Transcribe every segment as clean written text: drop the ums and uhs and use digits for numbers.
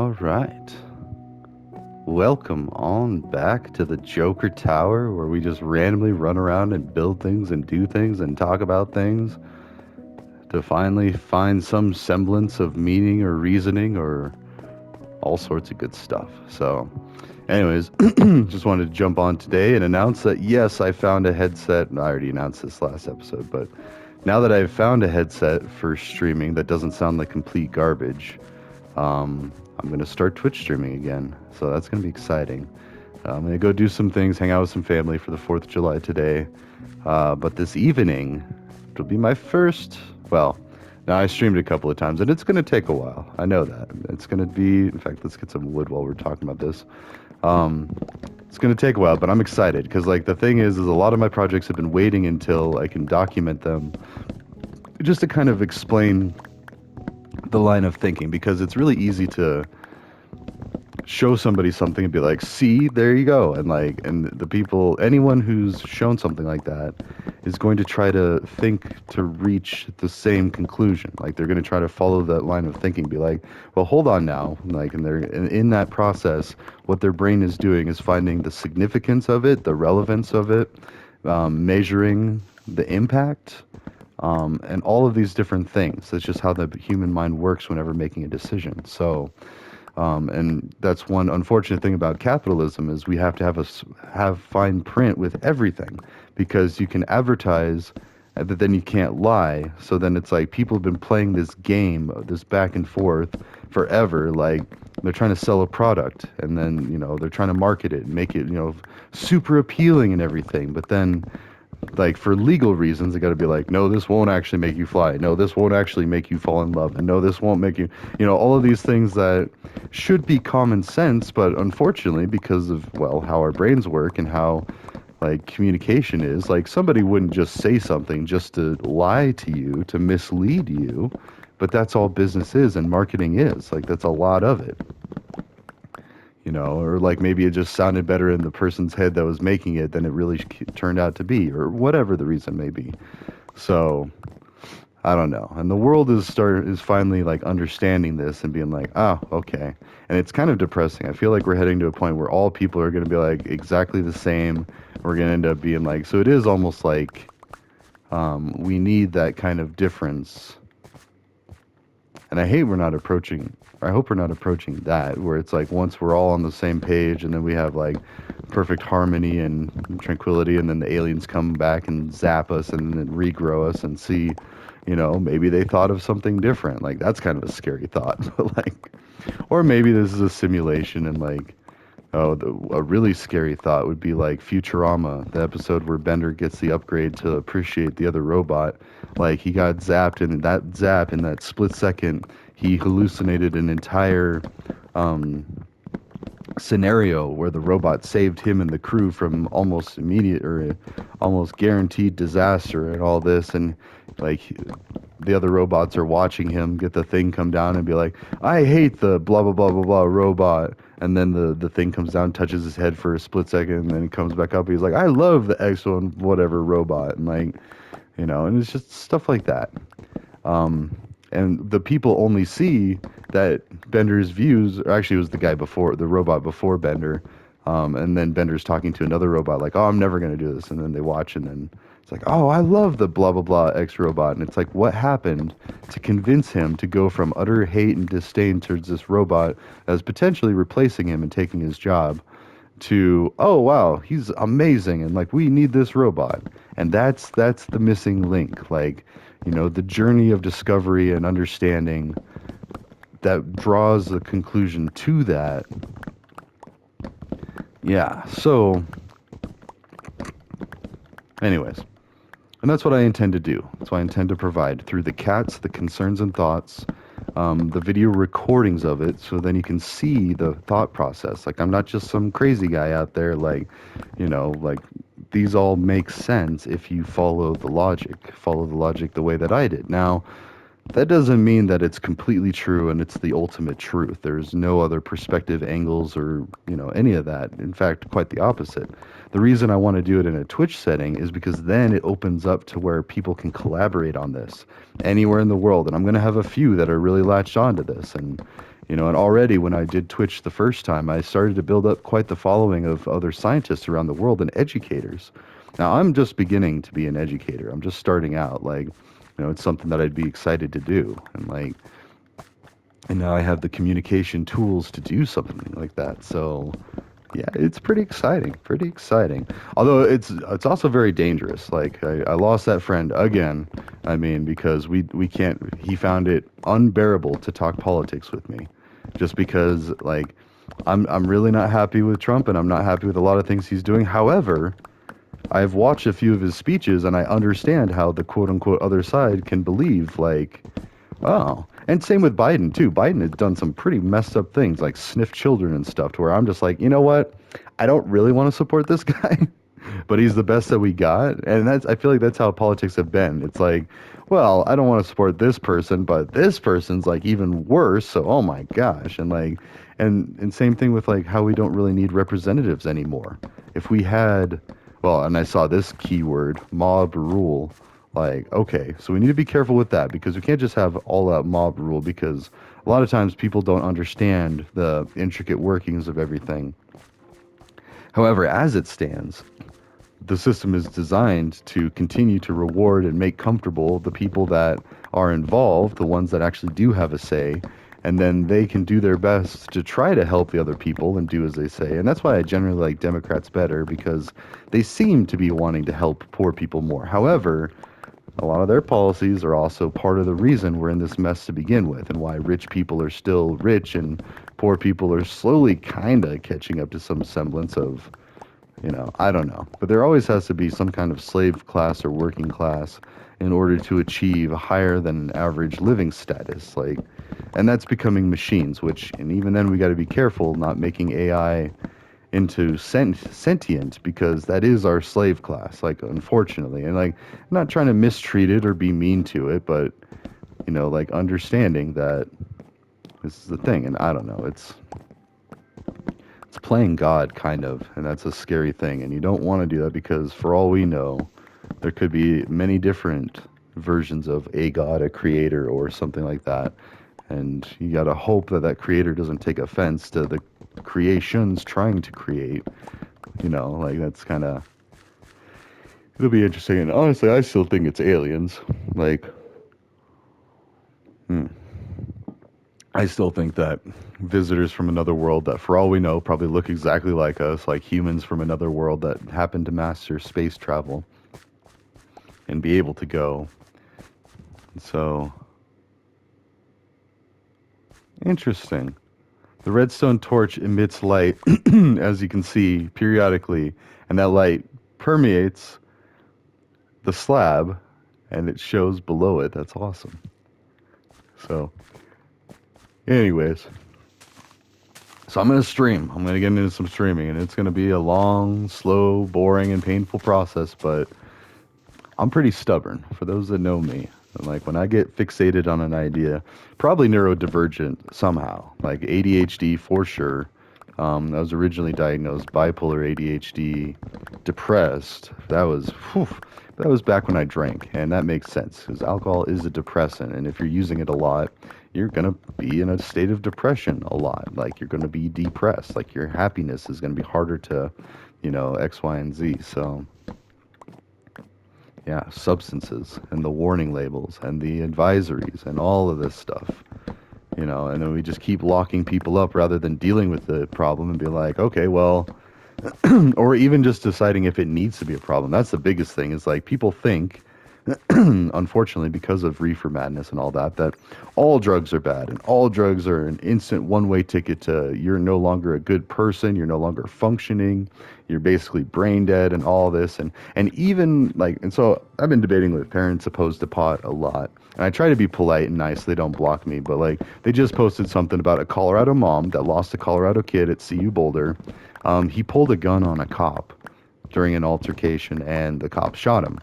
All right. Welcome on back to the Joker Tower where we just randomly run around and build things and do things and talk about things to finally find some semblance of meaning or reasoning or all sorts of good stuff. So, anyways, just wanted to jump on today and announce that yes, I found a headset. I already announced this last episode, but now that I've found a headset for streaming that doesn't sound like complete garbage, I'm going to start Twitch streaming again. So that's going to be exciting. I'm going to go do some things, hang out with some family for the 4th of July today. But this evening, it'll be my first. Well, now I streamed a couple of times, and it's going to take a while. I know that. It's going to be. In fact, let's get some wood while we're talking about this. It's going to take a while, but I'm excited because, like, the thing is a lot of my projects have been waiting until I can document them just to kind of explain the line of thinking, because it's really easy to show somebody something and be like, see, there you go. And the people, anyone who's shown something like that is going to try to think to reach the same conclusion. Like, they're going to try to follow that line of thinking, be like, well, hold on now. Like, and they're in that process, what their brain is doing is finding the significance of it, the relevance of it, measuring the impact, and all of these different things. That's just how the human mind works whenever making a decision. So, and that's one unfortunate thing about capitalism is we have to have fine print with everything, because you can advertise, but then you can't lie. So then it's like people have been playing this game, this back and forth forever. Like, they're trying to sell a product, and then, they're trying to market it and make it, super appealing and everything. But then, like, for legal reasons, they got to be like, no, this won't actually make you fly. No, this won't actually make you fall in love. And no, this won't make you, all of these things that should be common sense, but unfortunately, because of, well, how our brains work and how, like, communication is, like, somebody wouldn't just say something just to lie to you, to mislead you. But that's all business is and marketing is. Like, that's a lot of it. Or like maybe it just sounded better in the person's head that was making it than it really turned out to be, or whatever the reason may be. So, I don't know. And the world is finally, like, understanding this and being like, oh, okay. And it's kind of depressing. I feel like we're heading to a point where all people are going to be like exactly the same. We're going to end up being like, so it is almost like we need that kind of difference. And I hope we're not approaching that, where it's like once we're all on the same page and then we have, like, perfect harmony and tranquility, and then the aliens come back and zap us and then regrow us and see, maybe they thought of something different. Like, that's kind of a scary thought. But, like, or maybe this is a simulation, and, like, a really scary thought would be like Futurama, the episode where Bender gets the upgrade to appreciate the other robot. Like, he got zapped, and in that split second, he hallucinated an entire scenario where the robot saved him and the crew from almost immediate or almost guaranteed disaster and all this. And, like, the other robots are watching him get the thing come down and be like, I hate the blah blah blah blah blah robot. And then the thing comes down, touches his head for a split second, and then it comes back up. He's like, I love the X one whatever robot. And, like, and it's just stuff like that. And the people only see that Bender's views, or actually it was the robot before Bender, and then Bender's talking to another robot like, oh, I'm never going to do this. And then they watch, and then it's like, oh, I love the blah, blah, blah X robot. And it's like, what happened to convince him to go from utter hate and disdain towards this robot that was potentially replacing him and taking his job to, oh, wow, he's amazing, and, like, we need this robot. And that's the missing link. Like, the journey of discovery and understanding that draws the conclusion to that. Yeah, so anyways, and that's what I intend to do. That's what I intend to provide through the cats, the concerns and thoughts, the video recordings of it, so then you can see the thought process. Like, I'm not just some crazy guy out there, like, like, these all make sense if you follow the logic the way that I did. Now, that doesn't mean that it's completely true and it's the ultimate truth. There's no other perspective, angles, or, any of that. In fact, quite the opposite. The reason I want to do it in a Twitch setting is because then it opens up to where people can collaborate on this anywhere in the world. And I'm going to have a few that are really latched onto this. And, And already when I did Twitch the first time, I started to build up quite the following of other scientists around the world and educators. Now, I'm just beginning to be an educator. I'm just starting out. It's something that I'd be excited to do. And now I have the communication tools to do something like that. So, yeah, it's pretty exciting. Pretty exciting. Although it's also very dangerous. Like I lost that friend again. I mean, because we can't. He found it unbearable to talk politics with me, just because I'm really not happy with Trump and I'm not happy with a lot of things he's doing. However, I've watched a few of his speeches and I understand how the quote unquote other side can believe oh, and same with Biden too. Biden has done some pretty messed up things, like sniff children and stuff, to where I'm just like, you know what? I don't really want to support this guy, but he's the best that we got, and I feel like that's how politics have been. It's like, well, I don't want to support this person, but this person's like even worse. So, oh my gosh, and same thing with like how we don't really need representatives anymore. If we had, well, and I saw this keyword, mob rule. Like, okay, so we need to be careful with that because we can't just have all out mob rule because a lot of times people don't understand the intricate workings of everything. However, as it stands, the system is designed to continue to reward and make comfortable the people that are involved, the ones that actually do have a say, and then they can do their best to try to help the other people and do as they say. And that's why I generally like Democrats better because they seem to be wanting to help poor people more. However, a lot of their policies are also part of the reason we're in this mess to begin with, and why rich people are still rich and poor people are slowly kind of catching up to some semblance of, I don't know. But there always has to be some kind of slave class or working class in order to achieve a higher than average living status. And that's becoming machines, and even then we got to be careful not making AI into sentient because that is our slave class, like unfortunately. And I'm not trying to mistreat it or be mean to it, but understanding that this is the thing. And I don't know, it's playing God kind of, and that's a scary thing. And you don't want to do that because for all we know, there could be many different versions of a God, a creator, or something like that. And you got to hope that that creator doesn't take offense to the creations trying to create. That's kind of, it'll be interesting. And honestly, I still think it's aliens. Like, hmm. I still think that visitors from another world that, for all we know, probably look exactly like us, like humans from another world that happen to master space travel and be able to go. So, interesting. The redstone torch emits light, as you can see, periodically, and that light permeates the slab and it shows below it. That's awesome. So, anyways, so I'm going to stream. I'm going to get into some streaming, and it's going to be a long, slow, boring, and painful process, but I'm pretty stubborn. For those that know me, like when I get fixated on an idea, probably neurodivergent somehow, like ADHD for sure. I was originally diagnosed bipolar ADHD, depressed. That was back when I drank, and that makes sense because alcohol is a depressant, and if you're using it a lot, you're gonna be in a state of depression a lot. Like you're gonna be depressed. Like your happiness is gonna be harder to, X, Y, and Z. So yeah, substances and the warning labels and the advisories and all of this stuff. And then we just keep locking people up rather than dealing with the problem and be like, okay, well, or even just deciding if it needs to be a problem. That's the biggest thing is like people think, unfortunately, because of reefer madness and all that, that all drugs are bad and all drugs are an instant one-way ticket to you're no longer a good person, you're no longer functioning, you're basically brain dead and all this. And even and so I've been debating with parents opposed to pot a lot. And I try to be polite and nice so they don't block me, but they just posted something about a Colorado mom that lost a Colorado kid at CU Boulder. He pulled a gun on a cop during an altercation and the cop shot him.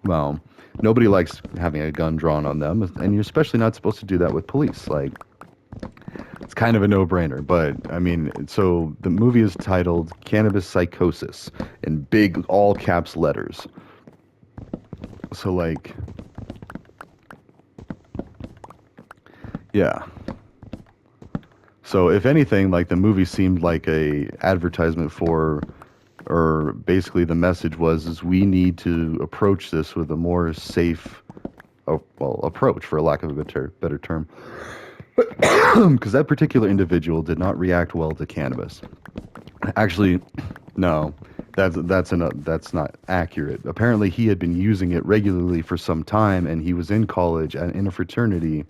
Well, nobody likes having a gun drawn on them, and you're especially not supposed to do that with police. It's kind of a no-brainer. But I mean, so the movie is titled Cannabis Psychosis in big all caps letters. So yeah. So if anything, like the movie seemed like a advertisement for, or basically the message was, is we need to approach this with a more safe, well, approach, for a lack of a better term, because that particular individual did not react well to cannabis. Actually, no, that's not accurate. Apparently, he had been using it regularly for some time, and he was in college and in a fraternity,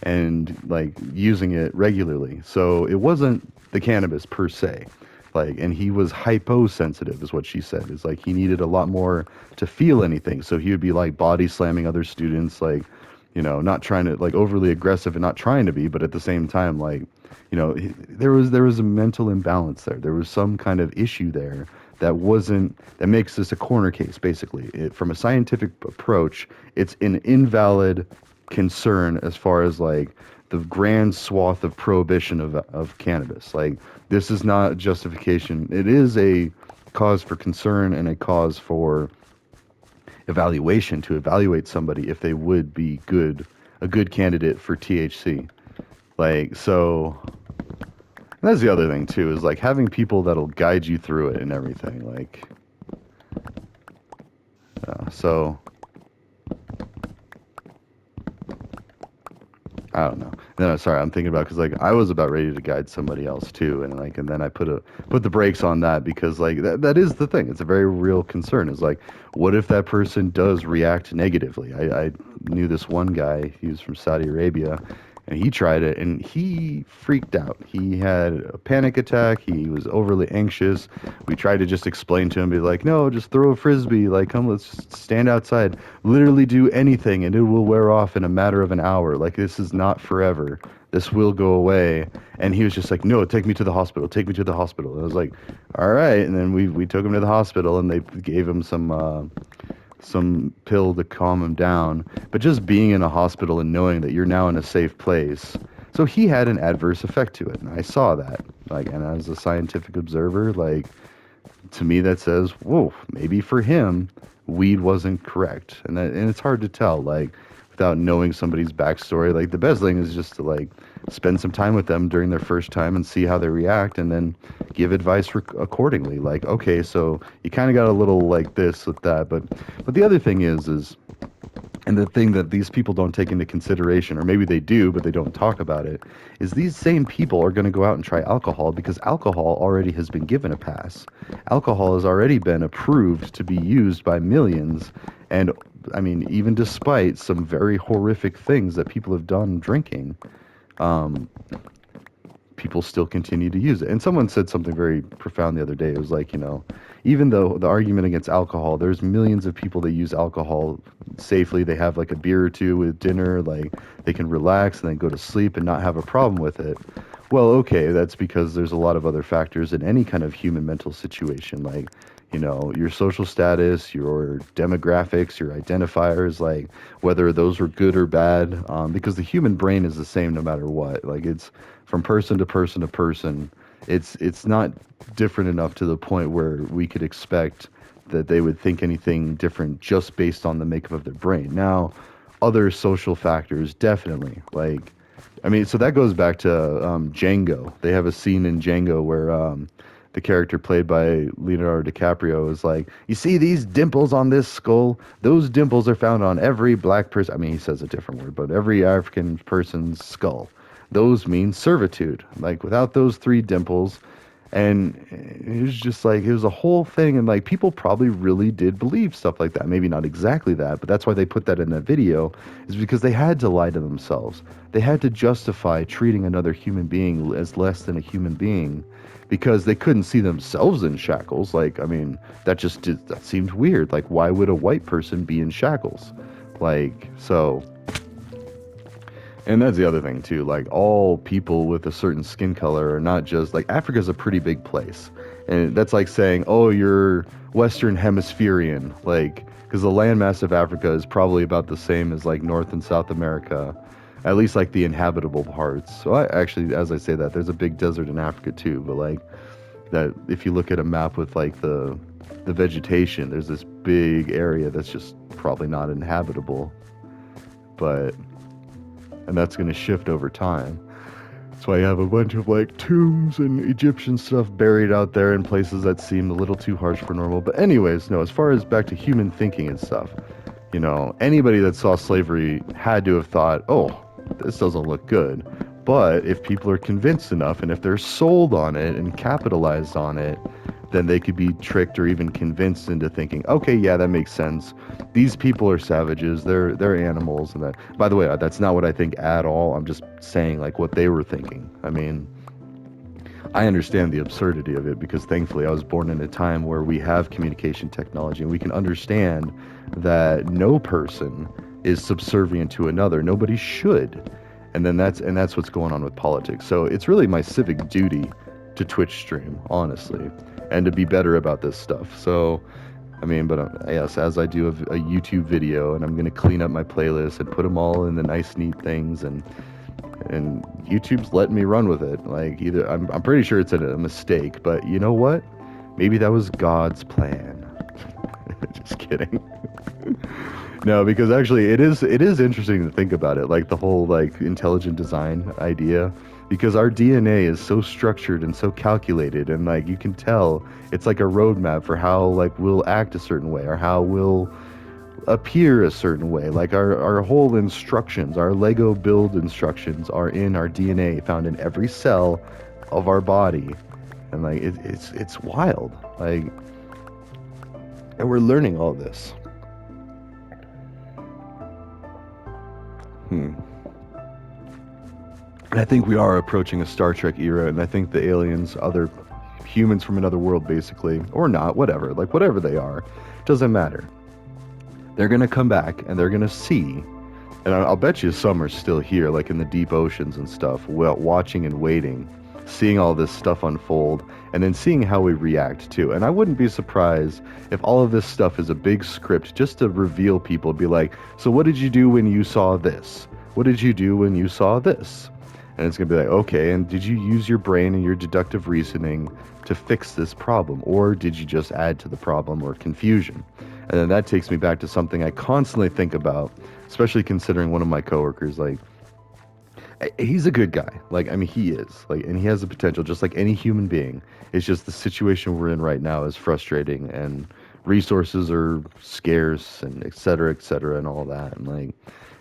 and like using it regularly. So it wasn't the cannabis per se. Like, and he was hyposensitive, is what she said. Is like he needed a lot more to feel anything. So he would be like body slamming other students, like, not trying to like overly aggressive and not trying to be, but at the same time, like, there was a mental imbalance there. There was some kind of issue there that makes this a corner case. Basically, from a scientific approach, it's an invalid concern as far as like the grand swath of prohibition of cannabis. Like, this is not justification. It is a cause for concern and a cause for evaluation, to evaluate somebody if they would be a good candidate for THC. Like, so, and that's the other thing too, is like having people that'll guide you through it and everything. Like, so I don't know. No, sorry, I'm thinking about, because like I was about ready to guide somebody else too, and like, and then I put the brakes on that, because like that is the thing. It's a very real concern. Is like, what if that person does react negatively? I knew this one guy. He was from Saudi Arabia, and he tried it, and he freaked out. He had a panic attack. He was overly anxious. We tried to just explain to him, be like, no, just throw a frisbee. Like, come, let's just stand outside. Literally do anything, and it will wear off in a matter of an hour. Like, this is not forever. This will go away. And he was just like, no, take me to the hospital. Take me to the hospital. And I was like, all right. And then we took him to the hospital, and they gave him some pill to calm him down. But just being in a hospital and knowing that you're now in a safe place. So he had an adverse effect to it, and I saw that. Like, and as a scientific observer, like, to me that says, whoa, maybe for him, weed wasn't correct. And it's hard to tell, like, without knowing somebody's backstory. Like, the best thing is just to like spend some time with them during their first time and see how they react, and then give advice accordingly. Like, okay, so you kind of got a little like this with that, but the other thing is, and the thing that these people don't take into consideration, or maybe they do, but they don't talk about it, is these same people are going to go out and try alcohol, because alcohol already has been given a pass. Alcohol has already been approved to be used by millions. And I mean, even despite some very horrific things that people have done drinking, um, people still continue to use it. And someone said something very profound the other day. It was like, even though the argument against alcohol, there's millions of people that use alcohol safely. They have like a beer or two with dinner, like they can relax and then go to sleep and not have a problem with it. Well, okay, that's because there's a lot of other factors in any kind of human mental situation, like, your social status, your demographics, your identifiers, like whether those were good or bad, because the human brain is the same no matter what. Like, it's from person to person to person. It's not different enough to the point where we could expect that they would think anything different just based on the makeup of their brain. Now, other social factors, definitely. Like, I mean, so that goes back to Django. They have a scene in Django where the character played by Leonardo DiCaprio is like, you see these dimples on this skull? Those dimples are found on every black person. I mean, he says a different word, but every African person's skull. Those mean servitude. Like, without those three dimples, and it was just like, it was a whole thing. And like, people probably really did believe stuff like that. Maybe not exactly that, but that's why they put that in that video, is because they had to lie to themselves. They had to justify treating another human being as less than a human being, because they couldn't see themselves in shackles. Like, I mean, that seemed weird. Like, why would a white person be in shackles? Like, so. And that's the other thing too. Like, all people with a certain skin color are not just like, Africa's a pretty big place, and that's like saying, oh, you're Western Hemispherian, like, because the landmass of Africa is probably about the same as like North and South America, at least like the inhabitable parts. So I actually, as I say that, there's a big desert in Africa too. But like, that, if you look at a map with like the vegetation, there's this big area that's just probably not inhabitable, but. And that's going to shift over time. That's why you have a bunch of like tombs and Egyptian stuff buried out there in places that seem a little too harsh for normal. But anyways, no, as far as back to human thinking and stuff, anybody that saw slavery had to have thought, oh, this doesn't look good. But if people are convinced enough and if they're sold on it and capitalized on it, then they could be tricked or even convinced into thinking, okay, yeah, that makes sense. These people are savages. They're animals, and that. By the way, that's not what I think at all. I'm just saying like what they were thinking. I mean, I understand the absurdity of it because thankfully I was born in a time where we have communication technology and we can understand that no person is subservient to another. Nobody should. And that's what's going on with politics. So it's really my civic duty to Twitch stream, honestly, and to be better about this stuff. So I mean, but yes, as I do a YouTube video, and I'm gonna clean up my playlist and put them all in the nice, neat things, and YouTube's letting me run with it. Like either I'm pretty sure it's a mistake, but you know what? Maybe that was God's plan. Just kidding. No, because actually it is interesting to think about it, like the whole like intelligent design idea, because our DNA is so structured and so calculated, and like you can tell it's like a roadmap for how like we'll act a certain way or how we'll appear a certain way. Like our whole instructions, our Lego build instructions are in our DNA, found in every cell of our body, and like it's wild. Like, and we're learning all this. Hmm. And I think we are approaching a Star Trek era, and I think the aliens, other humans from another world, basically, or not, whatever, like whatever they are, doesn't matter. They're gonna come back and they're gonna see, and I'll bet you some are still here, like in the deep oceans and stuff, watching and waiting, seeing all this stuff unfold, and then seeing how we react to. And I wouldn't be surprised if all of this stuff is a big script just to reveal people, be like, so what did you do when you saw this? What did you do when you saw this? And it's going to be like, okay, and did you use your brain and your deductive reasoning to fix this problem? Or did you just add to the problem or confusion? And then that takes me back to something I constantly think about, especially considering one of my coworkers, like, he's a good guy. Like, I mean, he is. Like, and he has the potential, just like any human being. It's just the situation we're in right now is frustrating, and resources are scarce, and et cetera, and all that. And like,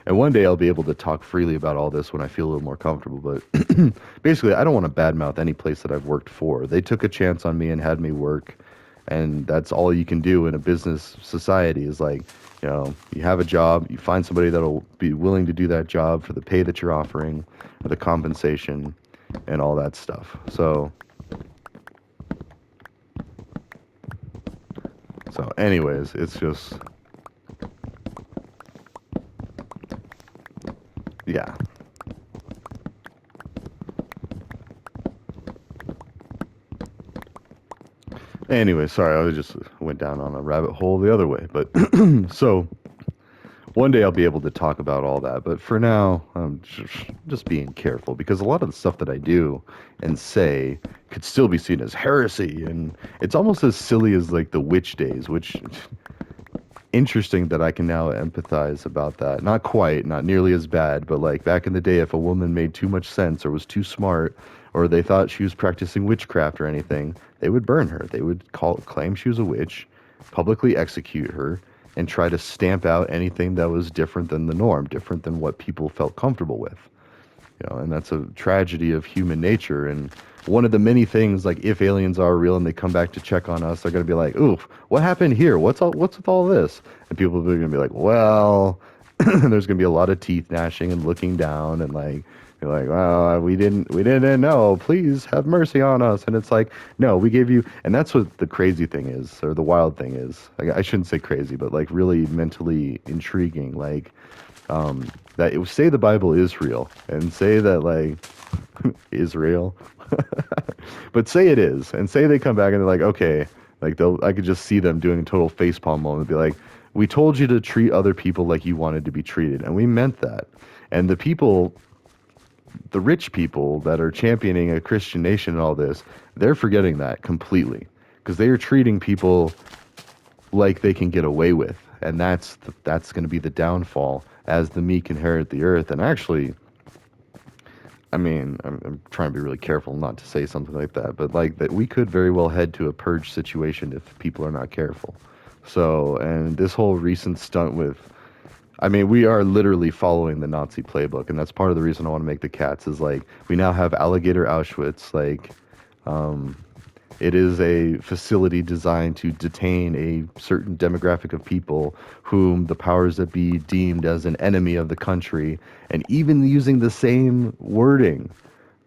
and one day I'll be able to talk freely about all this when I feel a little more comfortable. But basically, I don't want to badmouth any place that I've worked for. They took a chance on me and had me work, and that's all you can do in a business society is like, you have a job, you find somebody that'll be willing to do that job for the pay that you're offering, or the compensation, and all that stuff. So anyways, it's just, yeah. Anyway, sorry, I just went down on a rabbit hole the other way. But so one day I'll be able to talk about all that. But for now, I'm just being careful because a lot of the stuff that I do and say could still be seen as heresy. And it's almost as silly as like the witch days, which interesting that I can now empathize about that. Not quite, not nearly as bad, but like back in the day, if a woman made too much sense or was too smart, or they thought she was practicing witchcraft or anything, they would burn her. They would claim she was a witch, publicly execute her, and try to stamp out anything that was different than the norm, different than what people felt comfortable with. And that's a tragedy of human nature. And one of the many things, like if aliens are real and they come back to check on us, they're going to be like, "Oof, what happened here? What's with all this?" And people are going to be like, "Well," and there's going to be a lot of teeth gnashing and looking down and like, you're like, "Well, we didn't know. Please have mercy on us." And it's like, no, we gave you. And that's what the crazy thing is, or the wild thing is. Like, I shouldn't say crazy, but like really mentally intriguing. Like, that it, say the Bible is real and say that like Israel, but say it is and say they come back and they're like, okay, like I could just see them doing a total facepalm moment and be like, we told you to treat other people like you wanted to be treated, and we meant that. And the people, the rich people that are championing a Christian nation and all this, they're forgetting that completely because they are treating people like they can get away with, and that's going to be the downfall as the meek inherit the earth. And actually, I mean, I'm trying to be really careful not to say something like that, but like that we could very well head to a purge situation if people are not careful. So, and this whole recent stunt with, I mean, we are literally following the Nazi playbook, and that's part of the reason I want to make the cats is like we now have alligator Auschwitz, like um, it is a facility designed to detain a certain demographic of people whom the powers that be deemed as an enemy of the country, and even using the same wording.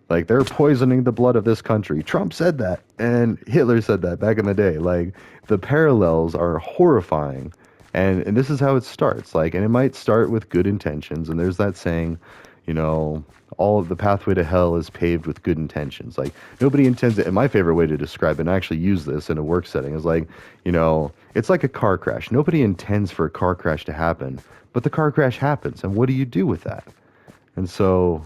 Like, they're poisoning the blood of this country. Trump said that, and Hitler said that back in the day. Like, the parallels are horrifying. And this is how it starts. Like, and it might start with good intentions, and there's that saying, you know, all of the pathway to hell is paved with good intentions. Like, nobody intends it. And my favorite way to describe it, and I actually use this in a work setting, is like, you know, it's like a car crash. Nobody intends for a car crash to happen, but the car crash happens. And what do you do with that? And so,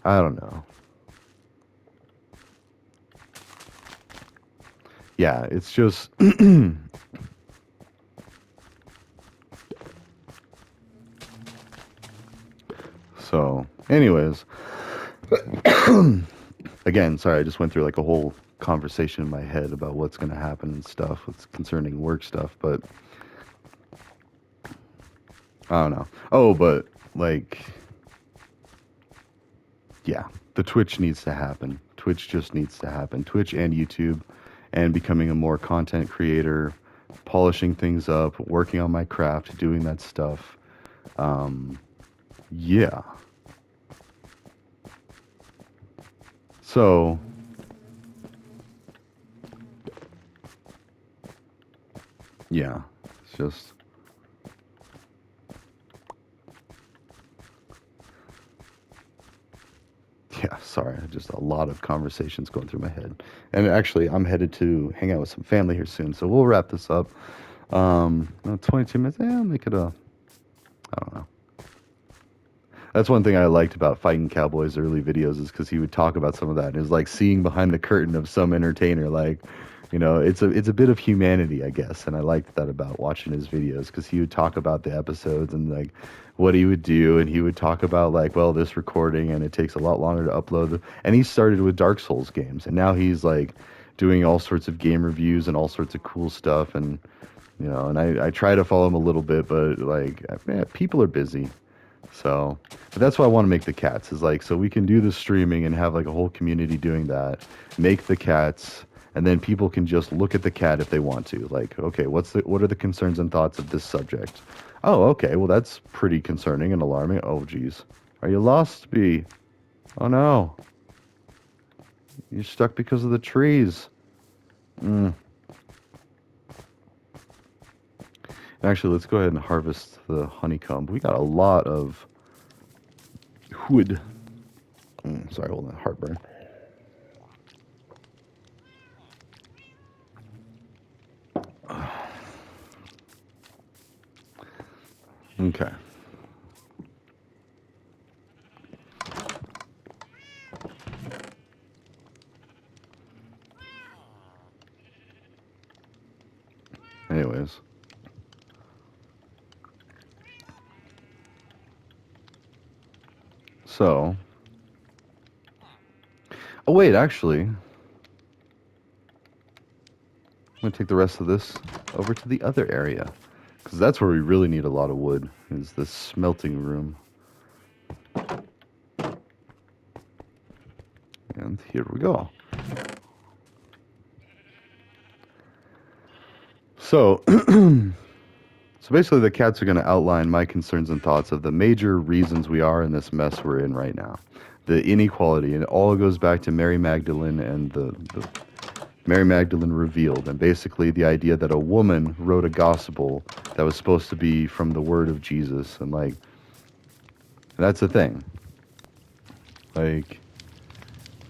I don't know. Yeah, it's just so. Anyways, again, sorry, I just went through like a whole conversation in my head about what's going to happen and stuff, what's concerning work stuff, but I don't know. Oh, but like, yeah, the Twitch needs to happen. Twitch just needs to happen. Twitch and YouTube, and becoming a more content creator, polishing things up, working on my craft, doing that stuff. Yeah. So, yeah, it's just. Yeah, sorry, just a lot of conversations going through my head. And actually, I'm headed to hang out with some family here soon, so we'll wrap this up. 22 minutes. Yeah, I'll make it a. I don't know. That's one thing I liked about Fighting Cowboy's early videos is because he would talk about some of that. And it was like seeing behind the curtain of some entertainer, like, you know, it's a bit of humanity, I guess. And I liked that about watching his videos because he would talk about the episodes and like what he would do, and he would talk about like, well, this recording and it takes a lot longer to upload. And he started with Dark Souls games, and now he's like doing all sorts of game reviews and all sorts of cool stuff. And you know, and I try to follow him a little bit, but like, man, people are busy. So, but that's why I want to make the cats is like, so we can do the streaming and have like a whole community doing that, make the cats, and then people can just look at the cat if they want to. Like, okay, what are the concerns and thoughts of this subject? Oh, okay, well that's pretty concerning and alarming. Oh, geez, are you lost, Bee? Oh no, you're stuck because of the trees. Mm. Actually, let's go ahead and harvest the honeycomb. We got a lot of wood. Sorry, hold on, heartburn. Okay. Anyways. So. Oh, wait, actually. I'm going to take the rest of this over to the other area. Because that's where we really need a lot of wood, is the smelting room. And here we go. So, so basically the cats are going to outline my concerns and thoughts of the major reasons we are in this mess we're in right now. The inequality, and it all goes back to Mary Magdalene and the Mary Magdalene revealed, and basically the idea that a woman wrote a gospel that was supposed to be from the word of Jesus, and like, that's the thing. Like,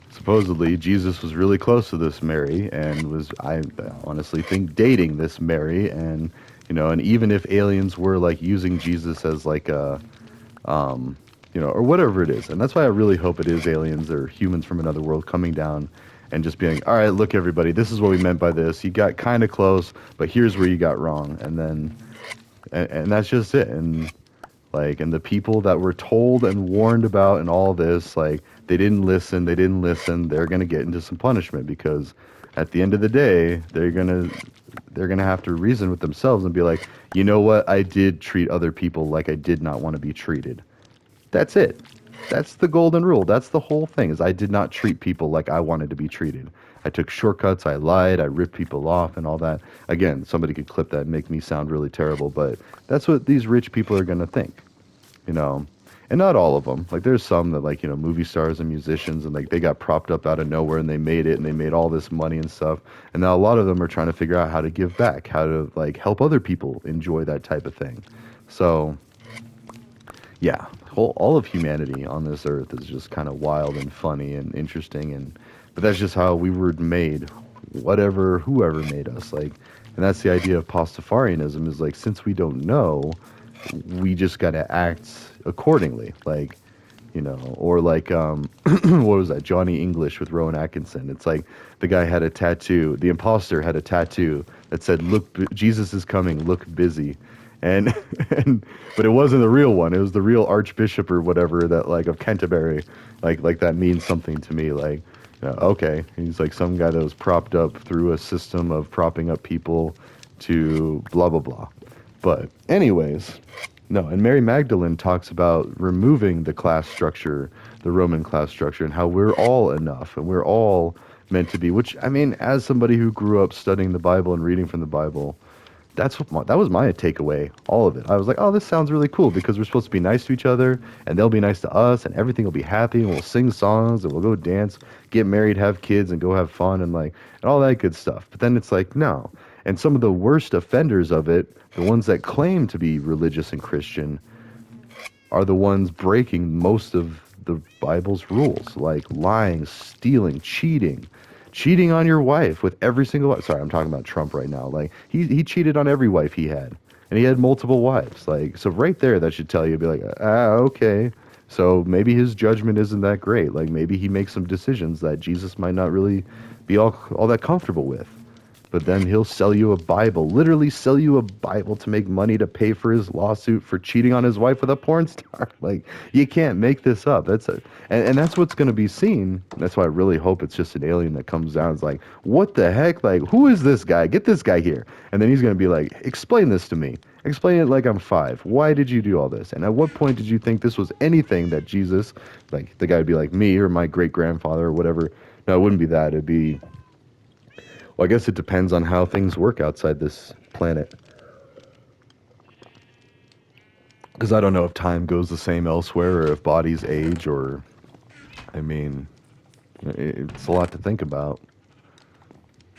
supposedly Jesus was really close to this Mary, and was, I honestly think, dating this Mary, and you know, and even if aliens were like using Jesus as like a, you know, or whatever it is, and that's why I really hope it is aliens or humans from another world coming down and just being, all right, look, everybody, this is what we meant by this. You got kind of close, but here's where you got wrong, and then, and that's just it. And Like, and the people that were told and warned about and all this, like, they didn't listen, they didn't listen, they're going to get into some punishment because at the end of the day, they're going to have to reason with themselves and be like, "You know what? I did treat other people like I did not want to be treated." That's it. That's the golden rule. That's the whole thing is I did not treat people like I wanted to be treated. I took shortcuts, I lied, I ripped people off and all that. Again, somebody could clip that and make me sound really terrible, but that's what these rich people are going to think, you know. And not all of them. Like there's some that like, movie stars and musicians and like they got propped up out of nowhere and they made it and they made all this money and stuff. And now a lot of them are trying to figure out how to give back, how to like help other people enjoy that type of thing. So, yeah, all of humanity on this earth is just kind of wild and funny and interesting, and but that's just how we were made. Whatever, whoever made us, like, and that's the idea of Pastafarianism is like since we don't know, we just gotta act accordingly, like, or like what was that Johnny English with Rowan Atkinson? It's like the guy had a tattoo, the imposter had a tattoo that said, "Look, Jesus is coming. Look busy." And and but it wasn't the real one. It was the real Archbishop or whatever that like of Canterbury. Like that means something to me. Like, okay, he's like some guy that was propped up through a system of propping up people to blah blah blah. But anyways, no. And Mary Magdalene talks about removing the class structure, the Roman class structure, and how we're all enough and we're all meant to be. Which I mean, as somebody who grew up studying the Bible and reading from the Bible, that was my takeaway, all of it. I was like, oh, this sounds really cool because we're supposed to be nice to each other, and they'll be nice to us, and everything will be happy, and we'll sing songs, and we'll go dance, get married, have kids, and go have fun, and like, and all that good stuff. But then it's like, no. And some of the worst offenders of it, the ones that claim to be religious and Christian, are the ones breaking most of the Bible's rules, like lying, stealing, cheating on your wife with every single wife. Sorry, I'm talking about Trump right now. Like he cheated on every wife he had, and he had multiple wives. Like so, right there, that should tell you, be like, okay. So maybe his judgment isn't that great. Like maybe he makes some decisions that Jesus might not really be all that comfortable with. But then he'll sell you a Bible, literally sell you a Bible to make money to pay for his lawsuit for cheating on his wife with a porn star. Like, you can't make this up. And that's what's going to be seen. That's why I really hope it's just an alien that comes down and is like, what the heck? Like, who is this guy? Get this guy here. And then he's going to be like, explain this to me. Explain it like I'm 5. Why did you do all this? And at what point did you think this was anything that Jesus, like, the guy would be like me or my great grandfather or whatever? No, it wouldn't be that. It'd be, well, I guess it depends on how things work outside this planet. Because I don't know if time goes the same elsewhere or if bodies age or, I mean, it's a lot to think about.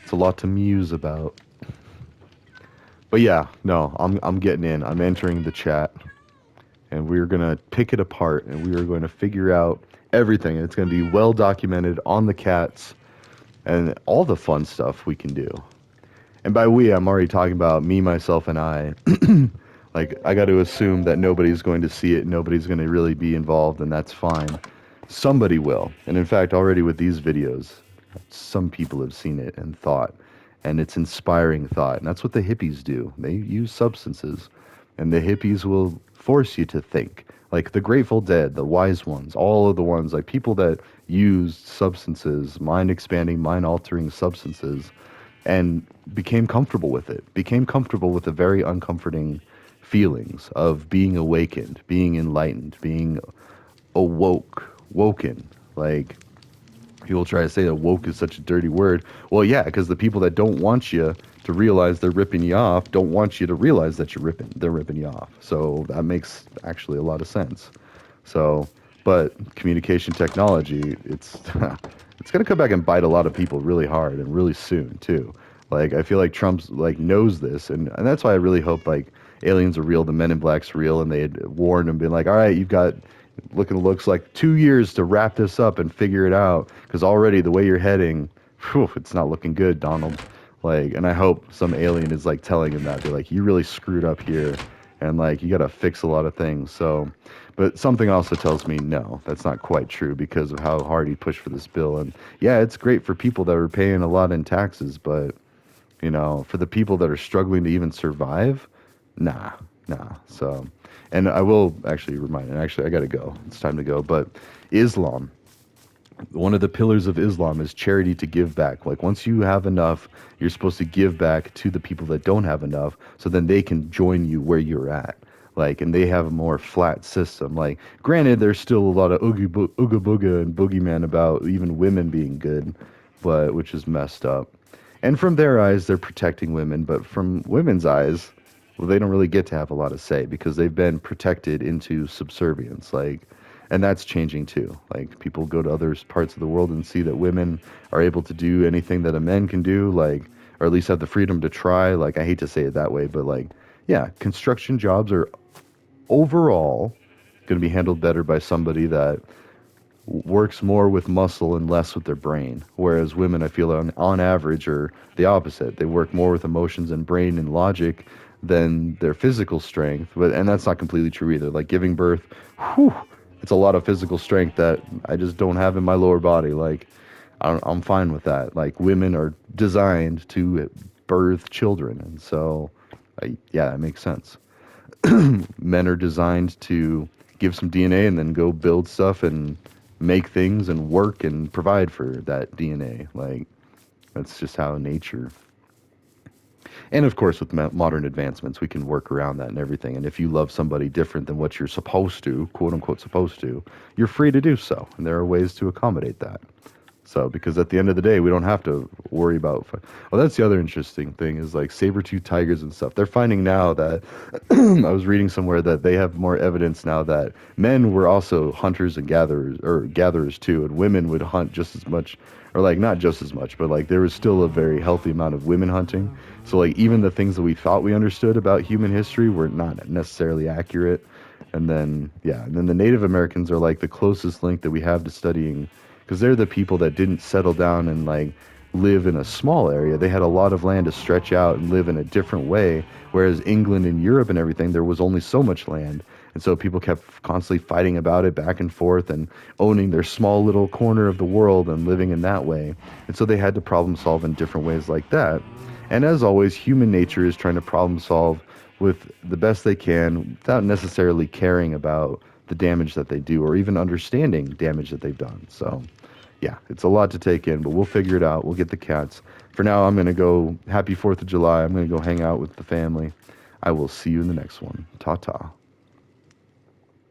It's a lot to muse about. But yeah, no, I'm getting in. I'm entering the chat and we're going to pick it apart and we are going to figure out everything. And it's going to be well documented on the cats and all the fun stuff we can do. And by we, I'm already talking about me, myself, and I. Like, I got to assume that nobody's going to see it, nobody's going to really be involved, and that's fine. Somebody will. And in fact, already with these videos, some people have seen it and thought, and it's inspiring thought. And that's what the hippies do. They use substances, and the hippies will force you to think. Like the Grateful Dead, the wise ones, all of the ones, like people that used substances, mind-expanding, mind-altering substances, and became comfortable with it, became comfortable with the very uncomforting feelings of being awakened, being enlightened, being woken. Like, people try to say that woke is such a dirty word. Well, yeah, because the people that don't want you to realize they're ripping you off don't want you to realize that they're ripping you off. So that makes actually a lot of sense. So, but communication technology, it's it's gonna come back and bite a lot of people really hard and really soon too. Like, I feel like Trump's like knows this, and that's why I really hope like aliens are real, the Men in Black's real, and they had warned him, being like, all right, you've got looks like 2 years to wrap this up and figure it out, because already the way you're heading, whew, it's not looking good, Donald. Like, and I hope some alien is like telling him that, they're like, you really screwed up here, and like you got to fix a lot of things. So, but something also tells me no, that's not quite true because of how hard he pushed for this bill. And yeah, it's great for people that are paying a lot in taxes, but for the people that are struggling to even survive, nah, Nah. So, and I will actually remind, and actually I got to go. It's time to go. But Islam, one of the pillars of Islam is charity, to give back. Like once you have enough, you're supposed to give back to the people that don't have enough, so then they can join you where you're at. Like, and they have a more flat system. Like, granted, there's still a lot of ooga booga and boogeyman about even women being good, but which is messed up. And from their eyes, they're protecting women, but from women's eyes, well, they don't really get to have a lot of say because they've been protected into subservience. Like, and that's changing too. Like, people go to other parts of the world and see that women are able to do anything that a man can do, like, or at least have the freedom to try. Like, I hate to say it that way, but like, yeah, construction jobs are overall going to be handled better by somebody that works more with muscle and less with their brain. Whereas women, I feel on average, are the opposite. They work more with emotions and brain and logic than their physical strength. But and that's not completely true either. Like giving birth, whew, it's a lot of physical strength that I just don't have in my lower body. Like I'm fine with that. Like women are designed to birth children, and so yeah, it makes sense. Men are designed to give some DNA and then go build stuff and make things and work and provide for that DNA. Like, that's just how nature. And of course, with modern advancements, we can work around that and everything. And if you love somebody different than what you're supposed to, quote unquote, supposed to, you're free to do so. And there are ways to accommodate that. So, because at the end of the day, we don't have to worry about. Well, that's the other interesting thing is like saber-tooth tigers and stuff. They're finding now that I was reading somewhere that they have more evidence now that men were also hunters and gatherers, or gatherers too, and women would hunt just as much, or like not just as much, but like there was still a very healthy amount of women hunting. So, like even the things that we thought we understood about human history were not necessarily accurate. And then, yeah, and then the Native Americans are like the closest link that we have to studying because they're the people that didn't settle down and like live in a small area. They had a lot of land to stretch out and live in a different way. Whereas England and Europe and everything, there was only so much land. And so people kept constantly fighting about it back and forth and owning their small little corner of the world and living in that way. And so they had to problem solve in different ways like that. And as always, human nature is trying to problem solve with the best they can without necessarily caring about the damage that they do or even understanding damage that they've done. So yeah, it's a lot to take in, but we'll figure it out. We'll get the cats. For now, I'm going to go. Happy 4th of July. I'm going to go hang out with the family. I will see you in the next one. Ta ta.